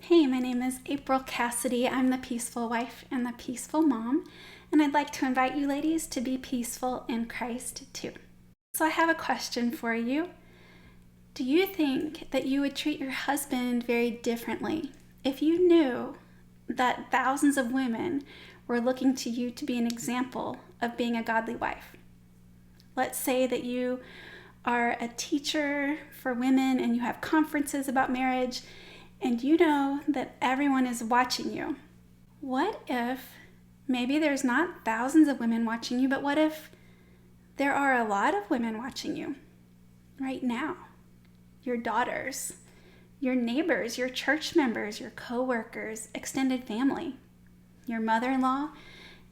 Hey, my name is April Cassidy. I'm the peaceful wife and the peaceful mom, and I'd like to invite you ladies to be peaceful in Christ too. So I have a question for you. Do you think that you would treat your husband very differently if you knew that thousands of women were looking to you to be an example of being a godly wife? Let's say that you are a teacher for women and you have conferences about marriage, and you know that everyone is watching you. What if maybe there's not thousands of women watching you, but what if there are a lot of women watching you right now? Your daughters, your neighbors, your church members, your co-workers, extended family, your mother-in-law,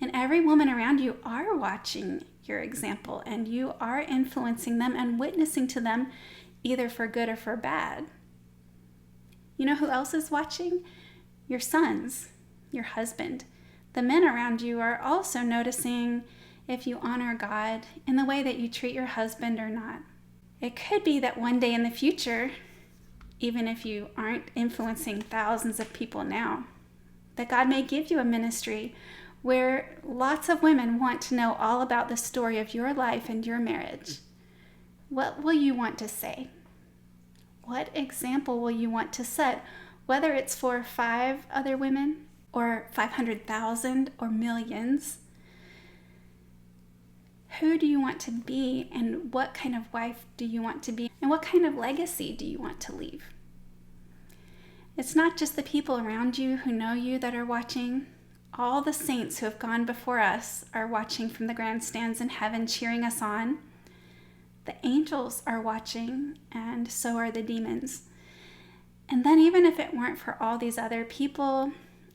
and every woman around you are watching your example, and you are influencing them and witnessing to them either for good or for bad. You know who else is watching? Your sons, your husband. The men around you are also noticing if you honor God in the way that you treat your husband or not. It could be that one day in the future, even if you aren't influencing thousands of people now, that God may give you a ministry where lots of women want to know all about the story of your life and your marriage. What will you want to say? What example will you want to set, whether it's for 5 other women or 500,000 or millions? Who do you want to be, and what kind of wife do you want to be, and what kind of legacy do you want to leave? It's not just the people around you who know you that are watching. All the saints who have gone before us are watching from the grandstands in heaven, cheering us on. The angels are watching, and so are the demons. And then even if it weren't for all these other people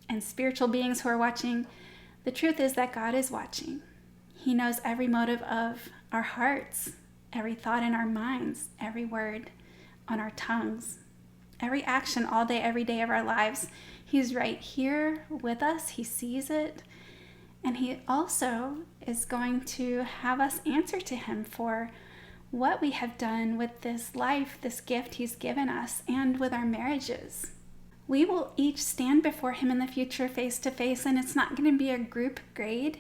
and spiritual beings who are watching, the truth is that God is watching. He knows every motive of our hearts, every thought in our minds, every word on our tongues, every action all day, every day of our lives. He's right here with us. He sees it. And he also is going to have us answer to him for what we have done with this life, this gift he's given us, and with our marriages. We will each stand before him in the future face to face, and it's not going to be a group grade.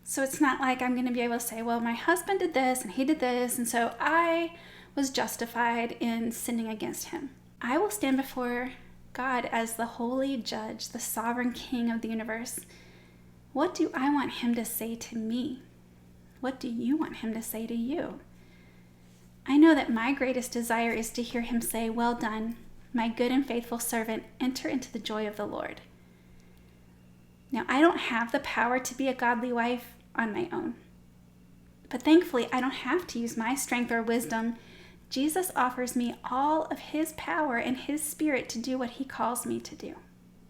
So it's not like I'm going to be able to say, well, my husband did this and he did this, and so I was justified in sinning against him. I will stand before God as the holy judge, the sovereign king of the universe. What do I want him to say to me? What do you want him to say to you? I know that my greatest desire is to hear him say, well done, my good and faithful servant, enter into the joy of the Lord. Now, I don't have the power to be a godly wife on my own, but thankfully I don't have to use my strength or wisdom. Jesus offers me all of his power and his spirit to do what he calls me to do,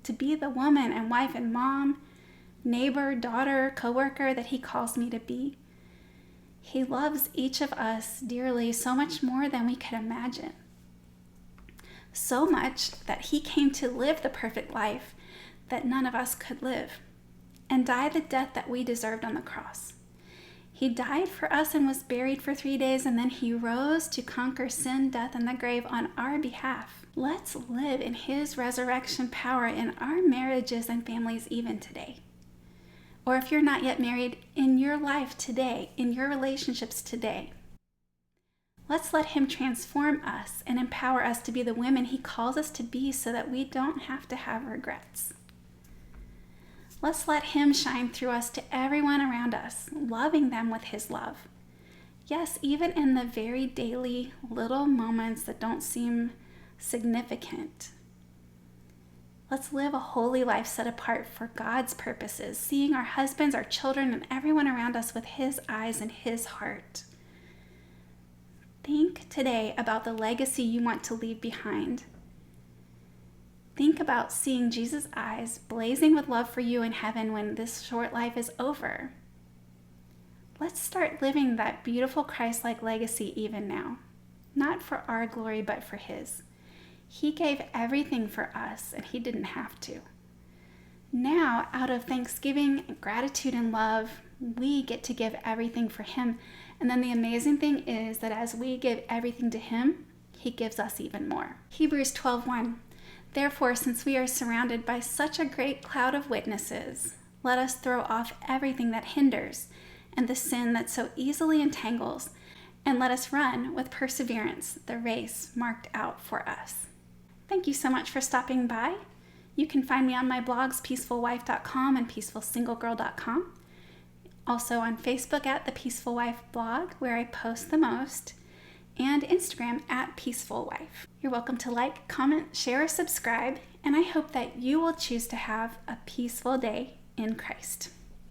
to be the woman and wife and mom, neighbor, daughter, co-worker that he calls me to be. He loves each of us dearly, so much more than we could imagine. So much that he came to live the perfect life that none of us could live, and die the death that we deserved on the cross. He died for us and was buried for 3 days, and then he rose to conquer sin, death, and the grave on our behalf. Let's live in his resurrection power in our marriages and families even today. Or if you're not yet married, in your life today, in your relationships today. Let's let him transform us and empower us to be the women he calls us to be so that we don't have to have regrets. Let's let him shine through us to everyone around us, loving them with his love. Yes, even in the very daily little moments that don't seem significant. Let's live a holy life set apart for God's purposes, seeing our husbands, our children, and everyone around us with his eyes and his heart. Think today about the legacy you want to leave behind. Think about seeing Jesus' eyes blazing with love for you in heaven when this short life is over. Let's start living that beautiful Christ-like legacy even now, not for our glory, but for his. He gave everything for us, and he didn't have to. Now, out of thanksgiving, and gratitude, and love, we get to give everything for him. And then the amazing thing is that as we give everything to him, he gives us even more. Hebrews 12:1. Therefore, since we are surrounded by such a great cloud of witnesses, let us throw off everything that hinders and the sin that so easily entangles, and let us run with perseverance the race marked out for us. Thank you so much for stopping by. You can find me on my blogs, peacefulwife.com and peacefulsinglegirl.com. Also on Facebook at The Peaceful Wife Blog, where I post the most, and Instagram at Peaceful Wife. You're welcome to like, comment, share, or subscribe, and I hope that you will choose to have a peaceful day in Christ.